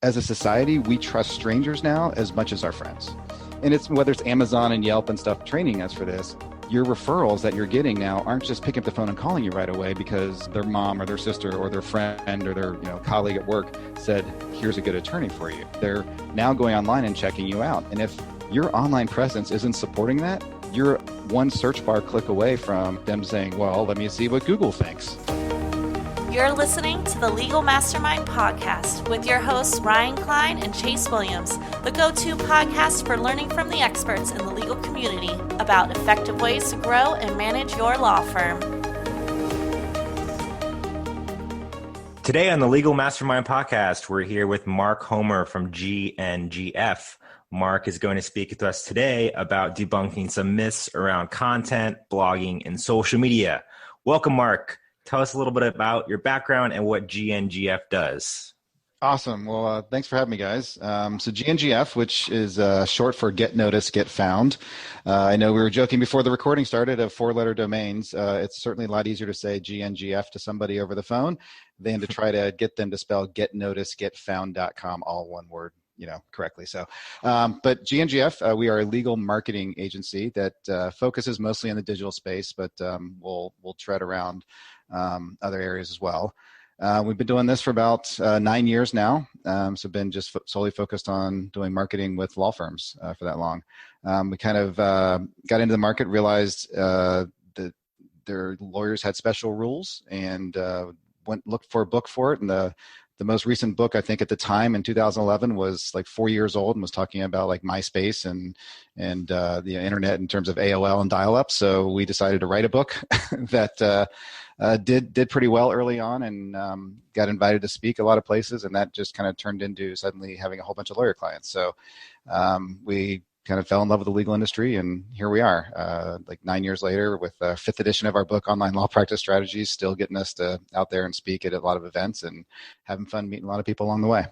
as a society, we trust strangers now as much as our friends. And it's whether it's Amazon and Yelp and stuff training us for this, your referrals that you're getting now aren't just picking up the phone and calling you right away because their mom or their sister or their friend or their colleague at work said, here's a good attorney for you. They're now going online and checking you out. And if your online presence isn't supporting that, you're one search bar click away from them saying, well, let me see what Google thinks. You're listening to the Legal Mastermind Podcast with your hosts, Ryan Klein and Chase Williams, the go-to podcast for learning from the experts in the legal community about effective ways to grow and manage your law firm. Today on the Legal Mastermind Podcast, we're here with Mark Homer from GNGF. Mark is going to speak to us today about debunking some myths around content, blogging, and social media. Welcome, Mark. Tell us a little bit about your background and what GNGF does. Awesome. Well, thanks for having me, guys. So GNGF, which is short for Get Noticed, Get Found. I know we were joking before the recording started of 4-letter domains. It's certainly a lot easier to say GNGF to somebody over the phone than to try to get them to spell getnoticedgetfound.com, all one word, correctly. So, but GNGF, we are a legal marketing agency that focuses mostly on the digital space, but we'll tread around other areas as well. We've been doing this for about 9 years now, so been just solely focused on doing marketing with law firms for that long. We kind of got into the market, realized that their lawyers had special rules, and looked for a book for it. And the most recent book, I think at the time in 2011, was like 4 years old and was talking about like MySpace and the internet in terms of AOL and dial-up. So we decided to write a book that did pretty well early on, and got invited to speak a lot of places, and that just kind of turned into suddenly having a whole bunch of lawyer clients. So we kind of fell in love with the legal industry, and here we are, like 9 years later, with the 5th edition of our book, Online Law Practice Strategies, still getting us to out there and speak at a lot of events and having fun meeting a lot of people along the way.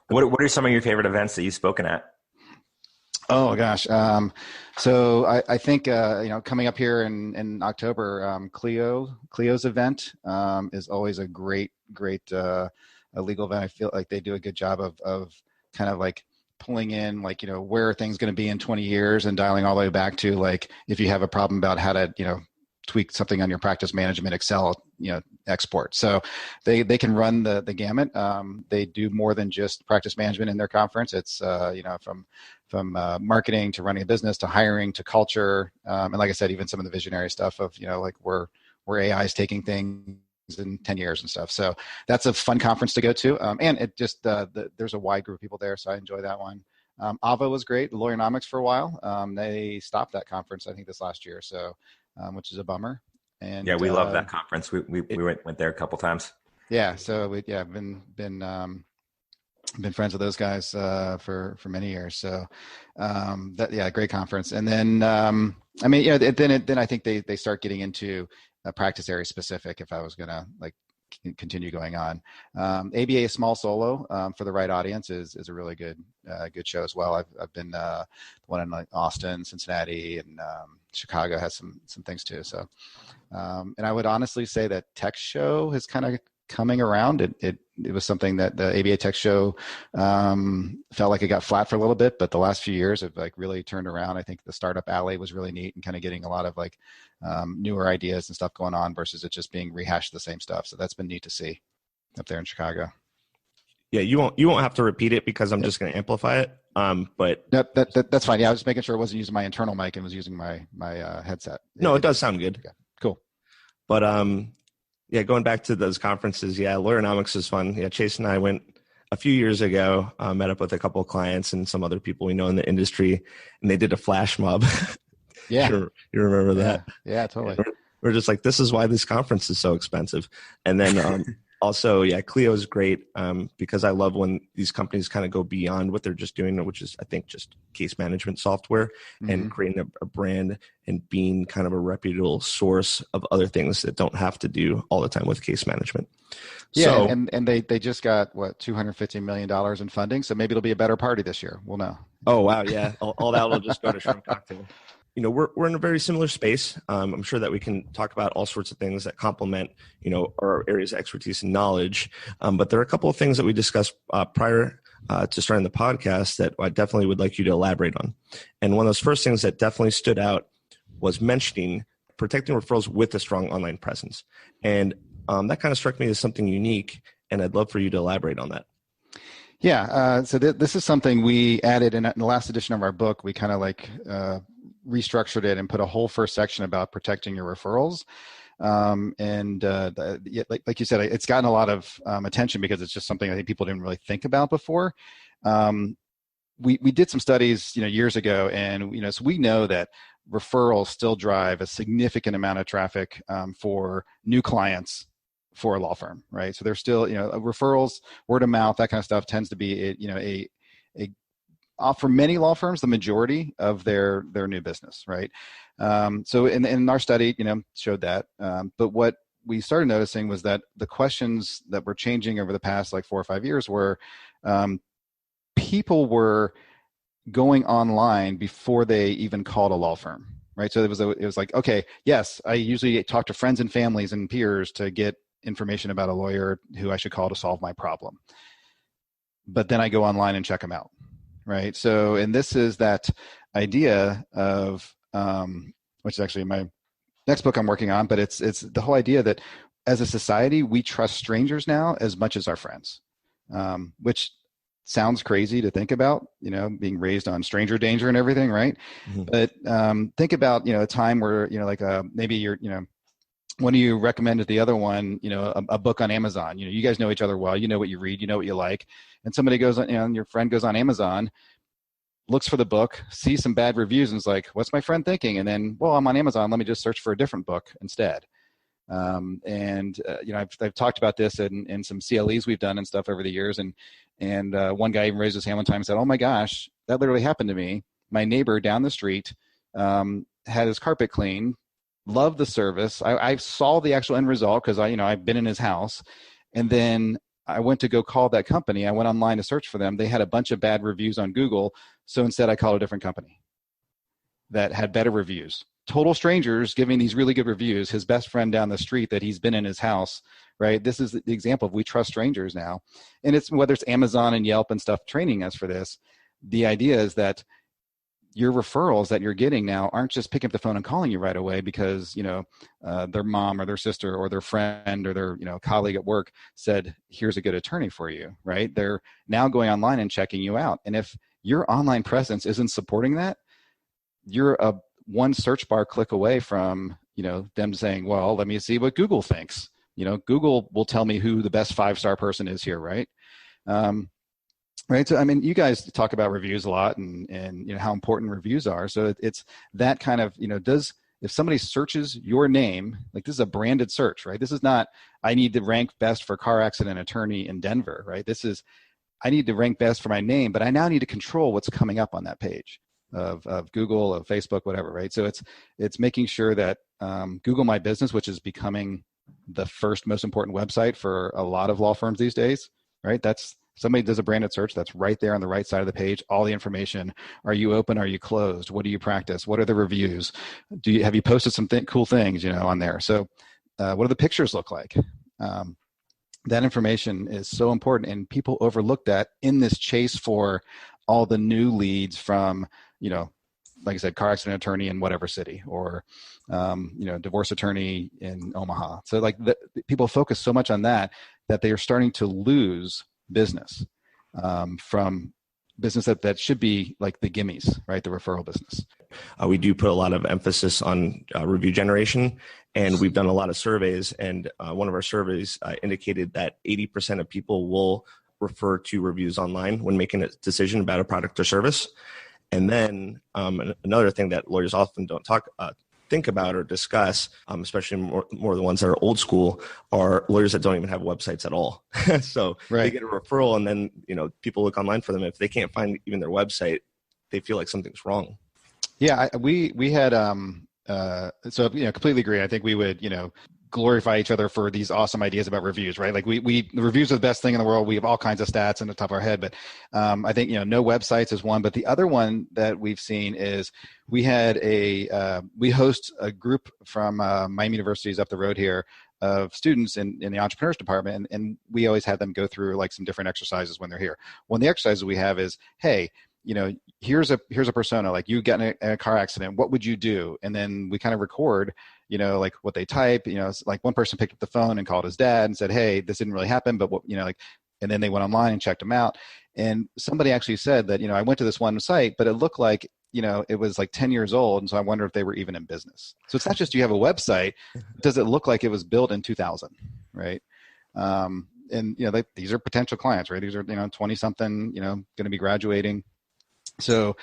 What are some of your favorite events that you've spoken at? Oh gosh. So I think, coming up here in October, Clio's event is always a great a legal event. I feel like they do a good job of kind of like pulling in, like, where are things going to be in 20 years and dialing all the way back to, like, if you have a problem about how to, tweak something on your practice management Excel, export. So they can run the gamut. They do more than just practice management in their conference. It's, from marketing to running a business to hiring to culture. And like I said, even some of the visionary stuff of, like where AI is taking things in 10 years and stuff. So that's a fun conference to go to. And it just, there's a wide group of people there. So I enjoy that one. AVA was great. Lawyer-nomics for a while. They stopped that conference, I think, this last year. So, which is a bummer. And yeah, we love that conference. We went there a couple times. Yeah. So been friends with those guys for many years. So great conference. And then then I think they start getting into a practice area specific. If I was gonna continue going on, ABA Small Solo for the right audience is a really good show as well. I've been one in like Austin, Cincinnati, and Chicago has some things too. So and I would honestly say that Tech Show is kind of coming around. It was something that the ABA Tech Show felt like it got flat for a little bit, but the last few years have really turned around. I think the Startup Alley was really neat and kind of getting a lot of newer ideas and stuff going on versus it just being rehashed the same stuff. So that's been neat to see up there in Chicago. Yeah, you won't have to repeat it because I'm just going to amplify it. But that's fine. Yeah, I was making sure I wasn't using my internal mic and was using my headset. No, it does sound good. Okay, cool. But yeah, going back to those conferences, Lawyer-nomics is fun. Yeah, Chase and I went a few years ago, met up with a couple of clients and some other people we know in the industry, and they did a flash mob. Yeah. You remember that? Yeah, totally. We're just like, this is why this conference is so expensive. And then also, Clio is great because I love when these companies kind of go beyond what they're just doing, which is, I think, just case management software, and creating a brand and being kind of a reputable source of other things that don't have to do all the time with case management. Yeah, so, and they just got, $250 million in funding, so maybe it'll be a better party this year. We'll know. Oh, wow, yeah. All that will just go to shrimp cocktail. We're in a very similar space. I'm sure that we can talk about all sorts of things that complement, our areas of expertise and knowledge. But there are a couple of things that we discussed prior to starting the podcast that I definitely would like you to elaborate on. And one of those first things that definitely stood out was mentioning protecting referrals with a strong online presence. And that kind of struck me as something unique, and I'd love for you to elaborate on that. Yeah, so this is something we added in the last edition of our book. We kind of restructured it and put a whole first section about protecting your referrals. Like you said, it's gotten a lot of attention because it's just something I think people didn't really think about before. We did some studies, years ago, and so we know that referrals still drive a significant amount of traffic for new clients for a law firm, right? So there's still, referrals, word of mouth, that kind of stuff tends to be, for many law firms, the majority of their new business, right? So in our study, showed that. But what we started noticing was that the questions that were changing over the past 4 or 5 years were people were going online before they even called a law firm, right? So it was like, okay, yes, I usually talk to friends and families and peers to get information about a lawyer who I should call to solve my problem. But then I go online and check them out, right? So, and this is that idea of, which is actually my next book I'm working on, but it's the whole idea that as a society, we trust strangers now as much as our friends, which sounds crazy to think about, being raised on stranger danger and everything, right? Mm-hmm. But think about, a time where, maybe you're, one of you recommended the other one, a book on Amazon. You guys know each other well. You know what you read. You know what you like. And somebody goes on, and your friend goes on Amazon, looks for the book, sees some bad reviews, and is like, "What's my friend thinking?" And then, well, I'm on Amazon. Let me just search for a different book instead. I've talked about this in some CLEs we've done and stuff over the years. And one guy even raised his hand one time and said, "Oh my gosh, that literally happened to me. My neighbor down the street had his carpet cleaned. Loved the service. I saw the actual end result because I've been in his house, and then I went to go call that company. I went online to search for them. They had a bunch of bad reviews on Google, so instead I called a different company that had better reviews. Total strangers giving these really good reviews. His best friend down the street that he's been in his house, right? This is the example of we trust strangers now, and it's whether it's Amazon and Yelp and stuff training us for this. The idea is that your referrals that you're getting now aren't just picking up the phone and calling you right away because, their mom or their sister or their friend or their, colleague at work said, here's a good attorney for you, right? They're now going online and checking you out. And if your online presence isn't supporting that, you're a one search bar click away from, them saying, well, let me see what Google thinks. Google will tell me who the best 5-star person is here, right? Right. So, you guys talk about reviews a lot and how important reviews are. So it's that kind of, if somebody searches your name, like this is a branded search, right? This is not, I need to rank best for car accident attorney in Denver, right? This is, I need to rank best for my name, but I now need to control what's coming up on that page of Google, of Facebook, whatever, right? So it's making sure that Google My Business, which is becoming the first most important website for a lot of law firms these days, right? That's, somebody does a branded search, that's right there on the right side of the page, all the information. Are you open? Are you closed? What do you practice? What are the reviews? Have you posted some cool things, on there? So what do the pictures look like? That information is so important, and people overlook that in this chase for all the new leads from, like I said, car accident attorney in whatever city, or, divorce attorney in Omaha. So people focus so much on that they are starting to lose business from business that should be like the gimmies, right? The referral business. We do put a lot of emphasis on review generation, and we've done a lot of surveys. And one of our surveys indicated that 80% of people will refer to reviews online when making a decision about a product or service. And then another thing that lawyers often don't think about or discuss, especially more the ones that are old school, are lawyers that don't even have websites at all. So right. They get a referral, and then people look online for them. If they can't find even their website, they feel like something's wrong. Yeah, we had so completely agree. I think we would glorify each other for these awesome ideas about reviews, right? Like the reviews are the best thing in the world. We have all kinds of stats on the top of our head, but I think, no websites is one, but the other one that we've seen is we host a group from Miami University's up the road here of students in the entrepreneurs department, and we always have them go through like some different exercises when they're here. One of the exercises we have is, hey, here's a persona, like you got in a car accident, what would you do? And then we kind of record, like what they type. Like one person picked up the phone and called his dad and said, hey, this didn't really happen, but what, and then they went online and checked them out. And somebody actually said that, I went to this one site, but it looked like, it was like 10 years old. And so I wonder if they were even in business. So it's not just you have a website. Does it look like it was built in 2000, right? And, these are potential clients, right? These are, 20 something, going to be graduating. So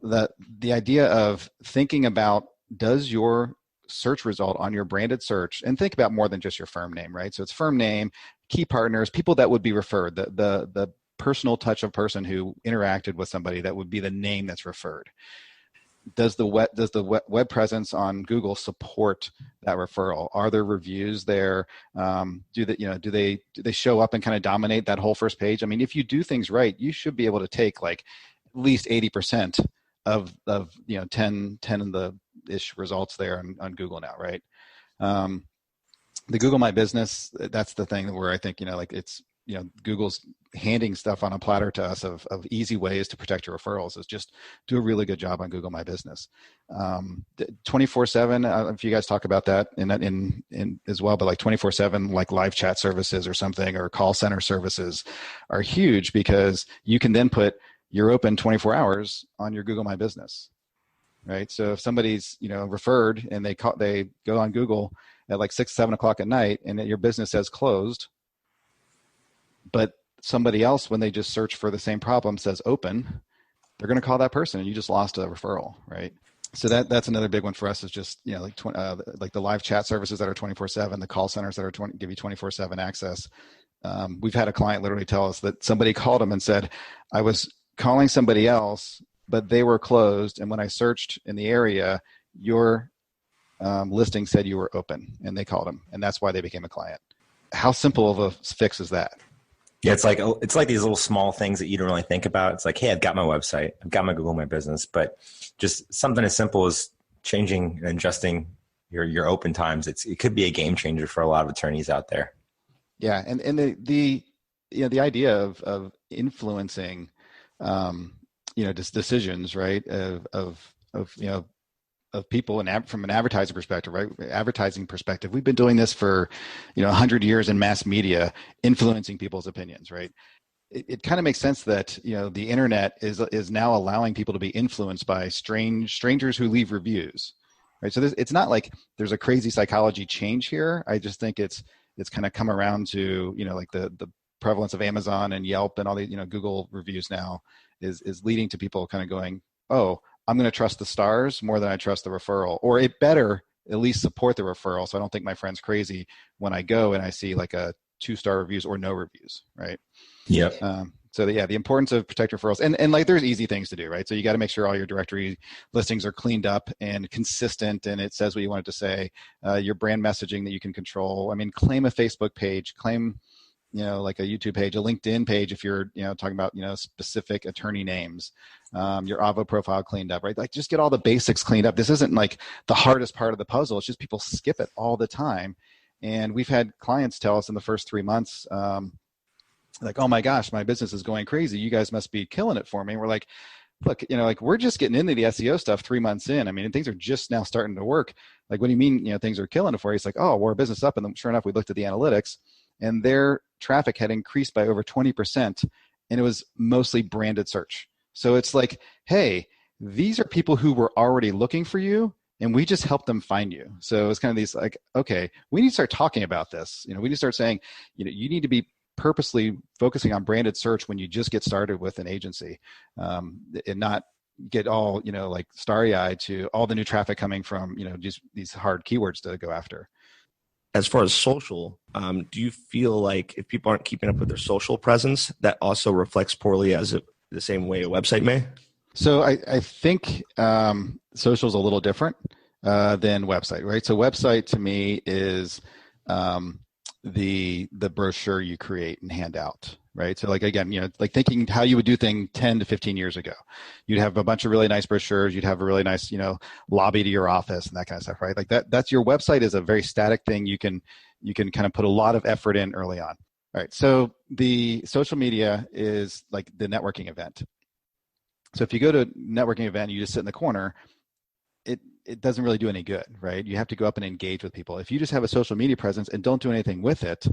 the idea of thinking about, does your search result on your branded search, and think about more than just your firm name, right? So it's firm name, key partners, people that would be referred, the personal touch of person who interacted with somebody, that would be the name that's referred. Does the web presence on Google support that referral? Are there reviews there? Do they show up and kind of dominate that whole first page? I mean, if you do things right, you should be able to take like at least 80% of 10 of the ish results there on Google now, right? The Google My Business, that's the thing where I think, it's, Google's handing stuff on a platter to us of easy ways to protect your referrals, is just do a really good job on Google My Business. 24/7, if you guys talk about that in as well, but like 24/7, like live chat services or something, or call center services are huge, because you can then put you're open 24 hours on your Google My Business, right? So if somebody's, referred and they go on Google at like 6, 7 o'clock at night, and your business says closed, but somebody else, when they just search for the same problem, says open, they're going to call that person, and you just lost a referral, right? So that's another big one for us, is just, like the live chat services that are 24/7, the call centers that are give you 24/7 access. We've had a client literally tell us that somebody called them and said, I was calling somebody else, but they were closed, and when I searched in the area, your listing said you were open, and they called them, and that's why they became a client. How simple of a fix is that? Yeah, it's like these little small things that you don't really think about. It's like, hey, I've got my website, I've got my Google My Business, but just something as simple as changing and adjusting your open times, it could be a game changer for a lot of attorneys out there. Yeah, and the idea of influencing just decisions, right, of people, and from an advertising perspective, right? Advertising perspective, we've been doing this for 100 years in mass media, influencing people's opinions, right? It kind of makes sense that the internet is now allowing people to be influenced by strangers who leave reviews, right? So it's not like there's a crazy psychology change here. I just think it's kind of come around to like the prevalence of Amazon and Yelp and all the Google reviews now is leading to people kind of going, oh, I'm going to trust the stars more than I trust the referral, or it better at least support the referral, so I don't think my friend's crazy when I go and I see like a 2-star reviews or no reviews, right? Yep. So the importance of protect referrals, and like there's easy things to do, right? So you got to make sure all your directory listings are cleaned up and consistent, and it says what you want it to say. Your brand messaging that you can control. I mean, claim a Facebook page, claim like a YouTube page, a LinkedIn page, if you're, talking about, specific attorney names, your Avvo profile cleaned up, right? Like just get all the basics cleaned up. This isn't like the hardest part of the puzzle. It's just people skip it all the time. And we've had clients tell us in the first 3 months, like, oh my gosh, my business is going crazy. You guys must be killing it for me. And we're like, look, like we're just getting into the SEO stuff 3 months in. I mean, things are just now starting to work. Like, what do you mean, things are killing it for you? It's like, oh, we're a business up. And then sure enough, we looked at the analytics, and their traffic had increased by over 20%, and it was mostly branded search. So it's like, hey, these are people who were already looking for you, and we just helped them find you. So it's kind of these like, okay, we need to start talking about this. We need to start saying, you need to be purposely focusing on branded search when you just get started with an agency, and not get all, like starry-eyed to all the new traffic coming from, just these hard keywords to go after. As far as social, do you feel like if people aren't keeping up with their social presence, that also reflects poorly the same way a website may? So I think social is a little different than website, right? So website to me is the brochure you create and hand out, right? So like, again, like thinking how you would do things 10 to 15 years ago. You'd have a bunch of really nice brochures. You'd have a really nice, lobby to your office and that kind of stuff, right? Like that's your website is a very static thing. You can kind of put a lot of effort in early on. All right. So the social media is like the networking event. So if you go to a networking event, and you just sit in the corner, it doesn't really do any good, right? You have to go up and engage with people. If you just have a social media presence and don't do anything with it,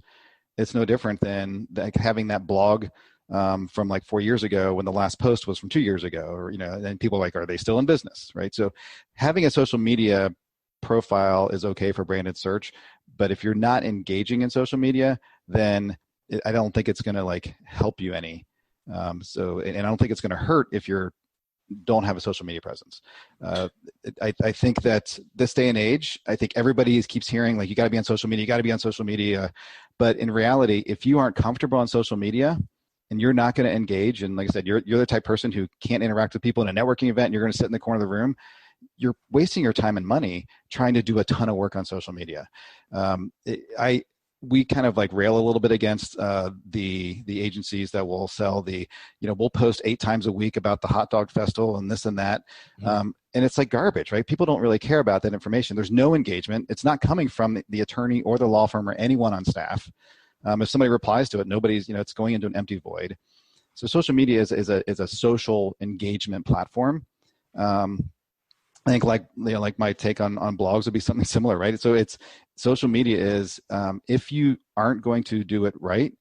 it's no different than like having that blog from like 4 years ago when the last post was from 2 years ago, or, and people are like, are they still in business, right? So having a social media profile is okay for branded search, but if you're not engaging in social media, then I don't think it's going to like help you any. And I don't think it's going to hurt if you don't have a social media presence. I think that this day and age, I think everybody keeps hearing like, you got to be on social media, you got to be on social media. But in reality, if you aren't comfortable on social media and you're not going to engage, and like I said, you're the type of person who can't interact with people in a networking event, and you're going to sit in the corner of the room, you're wasting your time and money trying to do a ton of work on social media. We kind of like rail a little bit against the agencies that will sell we'll post 8 times a week about the hot dog festival and this and that. Mm-hmm. And it's like garbage, right? People don't really care about that information. There's no engagement. It's not coming from the attorney or the law firm or anyone on staff. If somebody replies to it, nobody's, it's going into an empty void. So social media is a social engagement platform. I think like my take on blogs would be something similar, right? So it's social media is if you aren't going to do it right,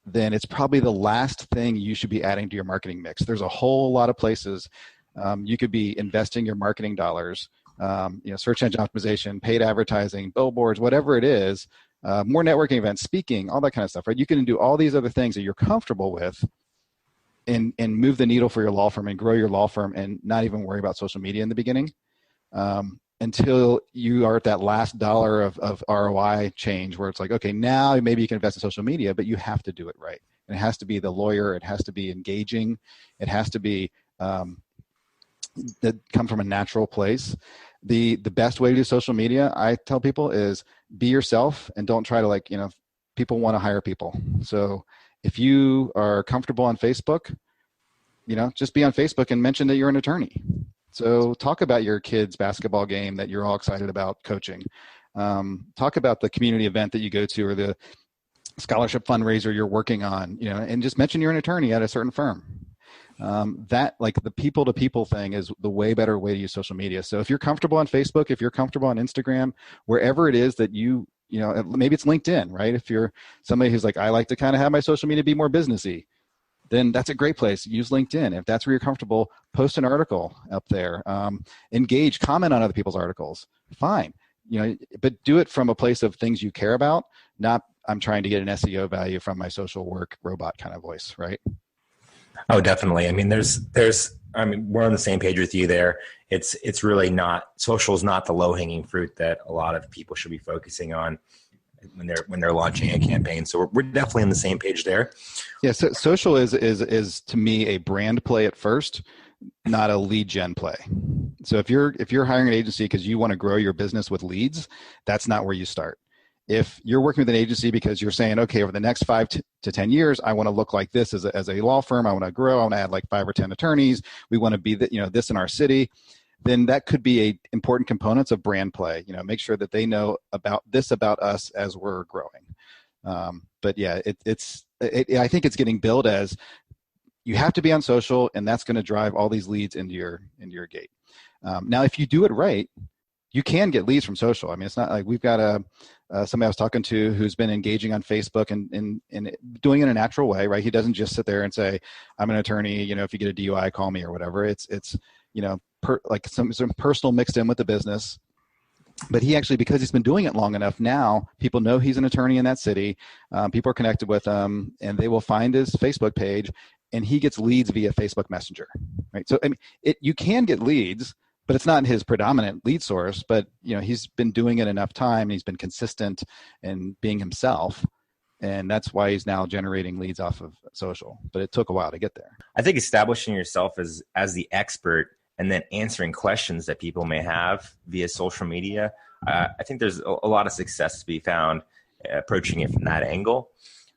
then it's probably the last thing you should be adding to your marketing mix. There's a whole lot of places you could be investing your marketing dollars, search engine optimization, paid advertising, billboards, whatever it is, more networking events, speaking, all that kind of stuff, right? You can do all these other things that you're comfortable with and move the needle for your law firm and grow your law firm and not even worry about social media in the beginning. Until you are at that last dollar of ROI change where it's like, okay, now maybe you can invest in social media, but you have to do it right. And it has to be the lawyer. It has to be engaging. It has to be that come from a natural place. The best way to do social media, I tell people, is be yourself and don't try to people want to hire people. So if you are comfortable on Facebook, just be on Facebook and mention that you're an attorney. So talk about your kid's basketball game that you're all excited about coaching. Talk about the community event that you go to or the scholarship fundraiser you're working on, and just mention you're an attorney at a certain firm. That like the people to people thing is the way better way to use social media. So if you're comfortable on Facebook, if you're comfortable on Instagram, wherever it is that maybe it's LinkedIn, right? If you're somebody who's like, I like to kind of have my social media be more businessy, then that's a great place. Use LinkedIn. If that's where you're comfortable, post an article up there. Engage, comment on other people's articles. Fine. But do it from a place of things you care about, not I'm trying to get an SEO value from my social work robot kind of voice, right? Oh, definitely. I mean, we're on the same page with you there. It's really not, social is not the low-hanging fruit that a lot of people should be focusing on when they're launching a campaign. So we're definitely on the same page there. Yeah. So social is to me a brand play at first, not a lead gen play. So if you're hiring an agency because you want to grow your business with leads, that's not where you start. If you're working with an agency because you're saying, okay, over the next 5 to 10 years, I want to look like this as a law firm. I want to grow. I want to add like 5 or 10 attorneys. We want to be this in our city. Then that could be a important components of brand play. Make sure that they know about us as we're growing. But yeah, I think it's getting billed as you have to be on social, and that's going to drive all these leads into your gate. Now, if you do it right, you can get leads from social. I mean, it's not like we've got somebody I was talking to who's been engaging on Facebook and doing it in a natural way, right? He doesn't just sit there and say, I'm an attorney, if you get a DUI, call me or whatever. It's like some personal mixed in with the business. But he actually, because he's been doing it long enough now, people know he's an attorney in that city. People are connected with him, and they will find his Facebook page, and he gets leads via Facebook Messenger, right? So I mean, you can get leads, but it's not his predominant lead source. But he's been doing it enough time, and he's been consistent in being himself, and that's why he's now generating leads off of social. But it took a while to get there. I think establishing yourself as the expert and then answering questions that people may have via social media, I think there's a lot of success to be found approaching it from that angle.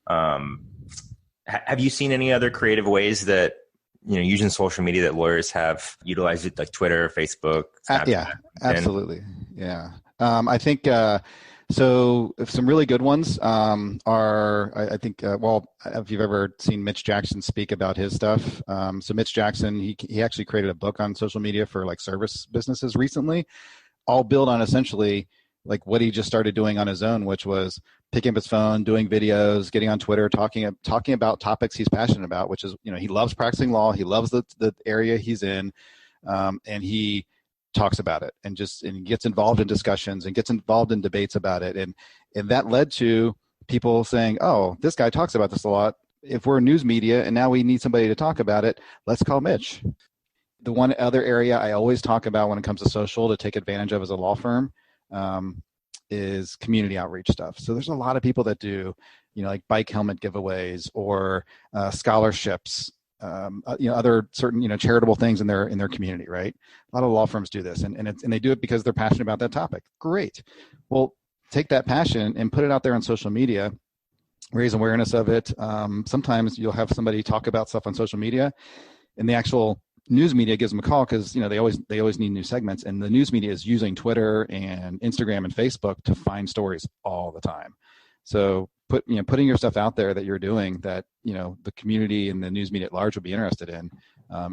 Have you seen any other creative ways that, using social media that lawyers have utilized it, like Twitter, Facebook, Snapchat? Yeah, absolutely. Yeah. I think so. Some really good ones are, I think, if you've ever seen Mitch Jackson speak about his stuff. So Mitch Jackson, he actually created a book on social media for like service businesses recently, all built on essentially like what he just started doing on his own, which was picking up his phone, doing videos, getting on Twitter, talking about topics he's passionate about, which is, he loves practicing law. He loves the area he's in. And he talks about it and gets involved in discussions and gets involved in debates about it. And that led to people saying, oh, this guy talks about this a lot. If we're news media and now we need somebody to talk about it, let's call Mitch. The one other area I always talk about when it comes to social to take advantage of as a law firm is community outreach stuff. So there's a lot of people that do, like bike helmet giveaways or scholarships, other certain, charitable things in their community, right? A lot of law firms do this, and they do it because they're passionate about that topic. Great. Well, take that passion and put it out there on social media, raise awareness of it. Sometimes you'll have somebody talk about stuff on social media, and the actual news media gives them a call because they always need new segments, and the news media is using Twitter and Instagram and Facebook to find stories all the time. So putting your stuff out there that you're doing that the community and the news media at large will be interested in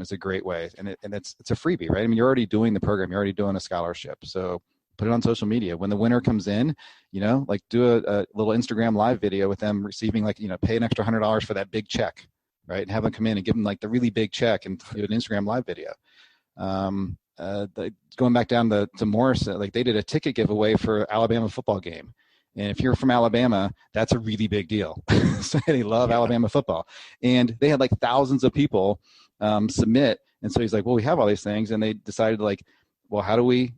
is a great way, and it's a freebie, right? I mean, you're already doing the program, you're already doing a scholarship, so put it on social media. When the winner comes in, like do a little Instagram live video with them receiving pay an extra $100 for that big check, right? And have them come in and give them like the really big check and do an Instagram live video. Going back down to Morris, like they did a ticket giveaway for Alabama football game. And if you're from Alabama, that's a really big deal. So they love Alabama football. And they had like thousands of people submit. And so he's like, well, we have all these things. And they decided well, how do we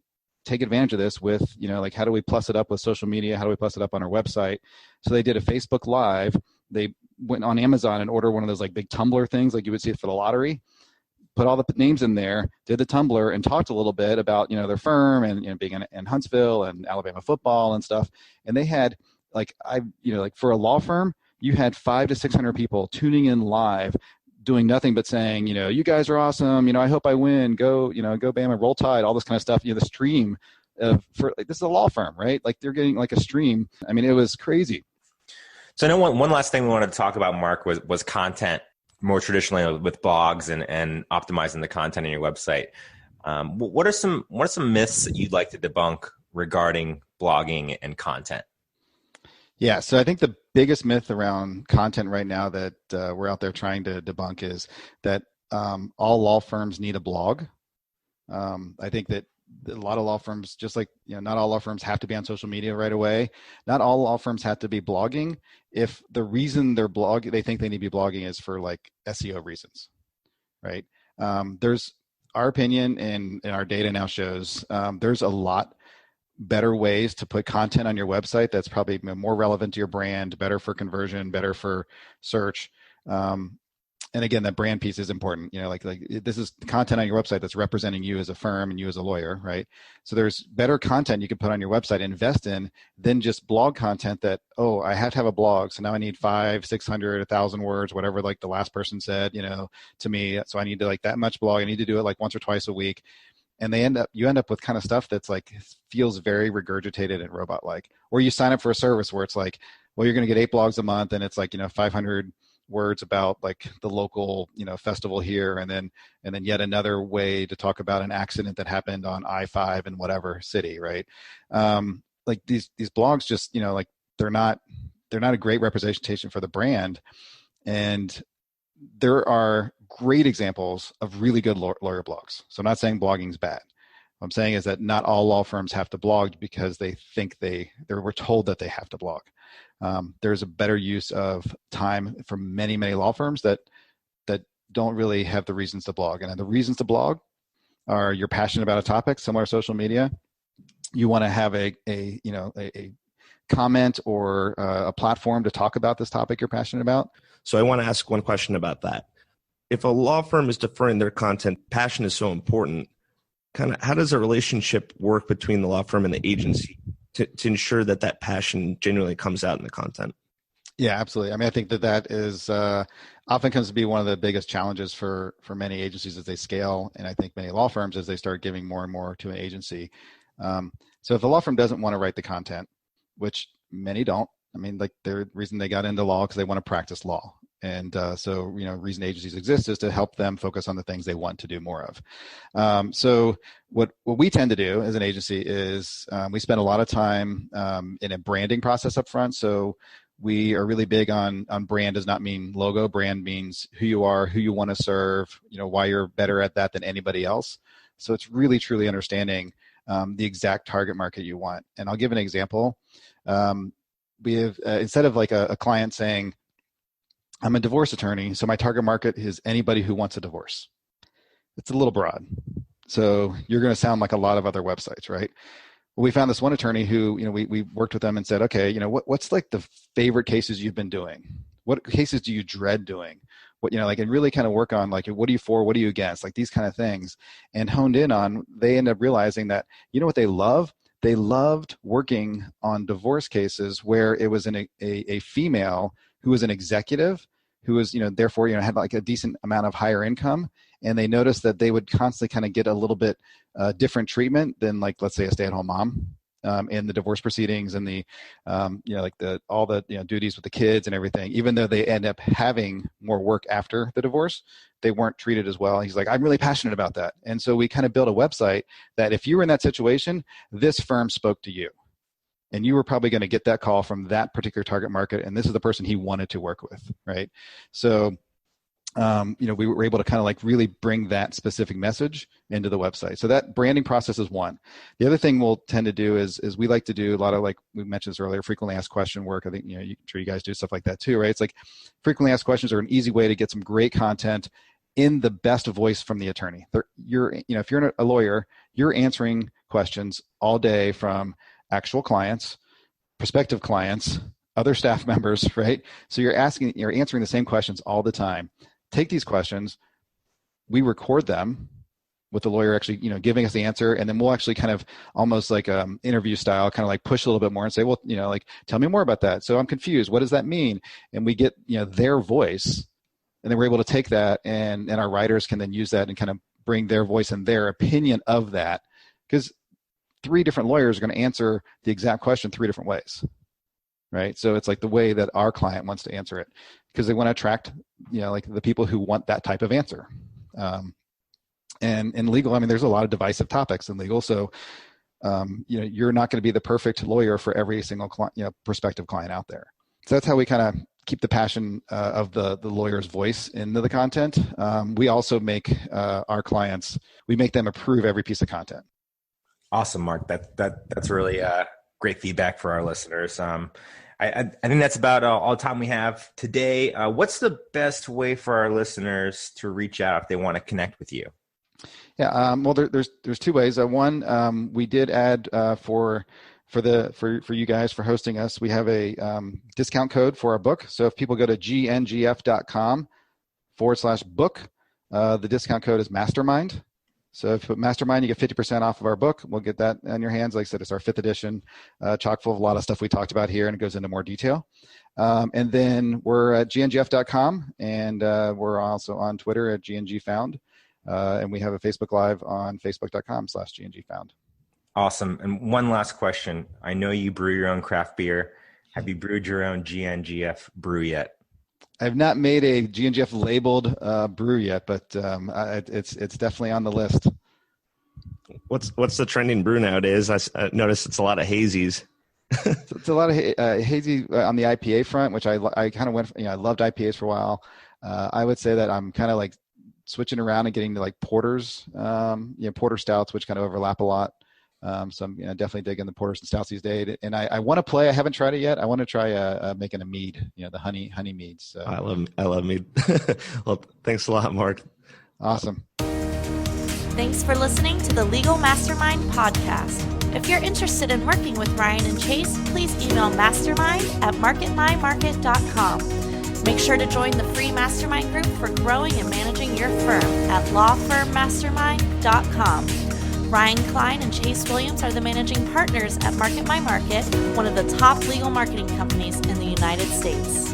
take advantage of this with, how do we plus it up with social media? How do we plus it up on our website? So they did a Facebook Live. They went on Amazon and ordered one of those like big tumbler things like you would see for the lottery, put all the names in there, did the tumbler, and talked a little bit about, their firm and being in Huntsville and Alabama football and stuff. And they had for a law firm, you had 500 to 600 people tuning in live, doing nothing but saying, you guys are awesome. I hope I win. Go Bama, roll tide, all this kind of stuff. The stream this is a law firm, right? Like they're getting like a stream. I mean, it was crazy. So I know one last thing we wanted to talk about, Mark, was content, more traditionally with blogs and optimizing the content on your website. What are some myths that you'd like to debunk regarding blogging and content? Yeah, so I think the biggest myth around content right now that we're out there trying to debunk is that all law firms need a blog. I think that a lot of law firms, just like, not all law firms have to be on social media right away. Not all law firms have to be blogging if the reason they think they need to be blogging is for like SEO reasons, right? There's our opinion and our data now shows there's a lot better ways to put content on your website that's probably more relevant to your brand, better for conversion, better for search. And again, that brand piece is important. Like this is content on your website that's representing you as a firm and you as a lawyer, right? So there's better content you can put on your website, invest in, than just blog content that, oh, I have to have a blog, so now I need 500, 600, 1,000 words, whatever like the last person said, to me. So I need to like that much blog. I need to do it like once or twice a week. And you end up with kind of stuff that's like feels very regurgitated and robot-like. Or you sign up for a service where it's like, well, you're going to get 8 blogs a month, and it's like 500 words about like the local festival here, and then yet another way to talk about an accident that happened on I-5 in whatever city, right? Like these blogs just like they're not a great representation for the brand. And there are great examples of really good lawyer blogs. So I'm not saying blogging's bad. What I'm saying is that not all law firms have to blog because they think they were told that they have to blog. There's a better use of time for many, many law firms that don't really have the reasons to blog. And the reasons to blog are you're passionate about a topic, similar to social media. You want to have a comment or a platform to talk about this topic you're passionate about. So I want to ask one question about that. If a law firm is deferring their content, passion is so important. Kind of how does a relationship work between the law firm and the agency? to ensure that that passion genuinely comes out in the content. Yeah, absolutely. I mean, I think that is often comes to be one of the biggest challenges for many agencies as they scale, and I think many law firms as they start giving more and more to an agency. So if a law firm doesn't want to write the content, which many don't, I mean, like the reason they got into law because they want to practice law. And so, reason agencies exist is to help them focus on the things they want to do more of. So what we tend to do as an agency is we spend a lot of time in a branding process up front. So we are really big on brand does not mean logo. Brand means who you are, who you want to serve, why you're better at that than anybody else. So it's really, truly understanding the exact target market you want. And I'll give an example. We have, instead of like a client saying, I'm a divorce attorney, so my target market is anybody who wants a divorce. It's a little broad. So you're going to sound like a lot of other websites, right? Well, we found this one attorney who, we worked with them and said, okay, what's like the favorite cases you've been doing? What cases do you dread doing? What, and really kind of work on like, what are you for? What are you against? Like these kind of things. And honed in on, they end up realizing that, what they love? They loved working on divorce cases where it was a female who was an executive, who was, therefore, had like a decent amount of higher income. And they noticed that they would constantly kind of get a little bit different treatment than like, let's say, a stay-at-home mom in the divorce proceedings and the, like all the duties with the kids and everything. Even though they end up having more work after the divorce, they weren't treated as well. He's like, I'm really passionate about that. And so we kind of built a website that if you were in that situation, this firm spoke to you. And you were probably going to get that call from that particular target market, and this is the person he wanted to work with, right? So, we were able to kind of like really bring that specific message into the website. So that branding process is one. The other thing we'll tend to do is we like to do a lot of, like we mentioned this earlier, frequently asked question work. I think, I'm sure you guys do stuff like that too, right? It's like frequently asked questions are an easy way to get some great content in the best voice from the attorney. If you're a lawyer, you're answering questions all day from actual clients, prospective clients, other staff members, right? So you're answering the same questions all the time. Take these questions, we record them with the lawyer actually, giving us the answer, and then we'll actually kind of almost like interview style, kind of like push a little bit more and say, well, like, tell me more about that. So I'm confused. What does that mean? And we get, their voice, and then we're able to take that and our writers can then use that and kind of bring their voice and their opinion of that. Because 3 different lawyers are going to answer the exact question 3 different ways, right? So it's like the way that our client wants to answer it, because they want to attract, like the people who want that type of answer. And in legal, I mean, there's a lot of divisive topics in legal. So, you're not going to be the perfect lawyer for every single prospective client out there. So that's how we kind of keep the passion of the lawyer's voice into the content. We also make our clients, we make them approve every piece of content. Awesome, Mark. That's really great feedback for our listeners. I think that's about all the time we have today. What's the best way for our listeners to reach out if they want to connect with you? Yeah, well, there's 2 ways. One, we did add for you guys for hosting us, we have a discount code for our book. So if people go to gnGF.com/book, the discount code is Mastermind. So if you put Mastermind, you get 50% off of our book. We'll get that in your hands. Like I said, it's our 5th edition, chock full of a lot of stuff we talked about here, and it goes into more detail. And then we're at GNGF.com, and we're also on Twitter at GNGFound. And we have a Facebook Live on Facebook.com/GNGFound. Awesome. And one last question. I know you brew your own craft beer. Have you brewed your own GNGF brew yet? I've not made a GNGF labeled brew yet, but it's definitely on the list. What's the trending brew nowadays? I noticed it's a lot of hazies. It's a lot of hazy on the IPA front, which I kind of went. I loved IPAs for a while. I would say that I'm kind of like switching around and getting to like porters, porter stouts, which kind of overlap a lot. So I'm definitely digging the porters and stouts these days. And I want to play. I haven't tried it yet. I want to try making a mead. The honey meads. So. I love mead. Well, thanks a lot, Mark. Awesome. Thanks for listening to the Legal Mastermind podcast. If you're interested in working with Ryan and Chase, please email mastermind@marketmymarket.com. Make sure to join the free mastermind group for growing and managing your firm at lawfirmmastermind.com. Ryan Klein and Chase Williams are the managing partners at Market My Market, one of the top legal marketing companies in the United States.